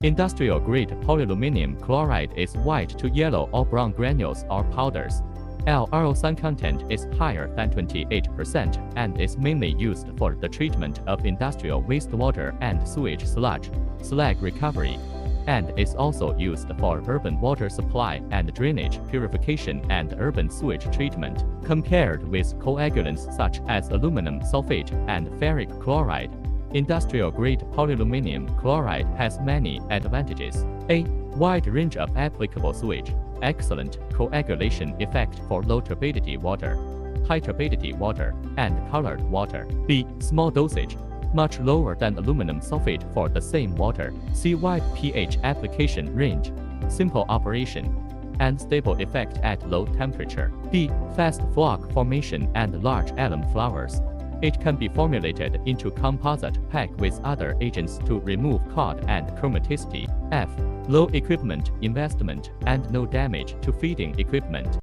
Industrial-grade polyaluminium chloride is white to yellow or brown granules or powders. L-arosan content is higher than 28% and is mainly used for the treatment of industrial wastewater and sewage sludge, slag recovery, and is also used for urban water supply and drainage purification and urban sewage treatment, compared with coagulants such as aluminum sulfate and ferric chloride. Industrial-grade polyaluminium chloride has many advantages. A wide range of applicable sewage, excellent coagulation effect for low turbidity water, high turbidity water, and colored water. B small dosage, much lower than aluminum sulfate for the same water. C wide pH application range, simple operation, and stable effect at low temperature. D fast flock formation and large alum flowers. It can be formulated into composite PAC with other agents to remove clot and chromaticity. F low equipment investment and no damage to feeding equipment.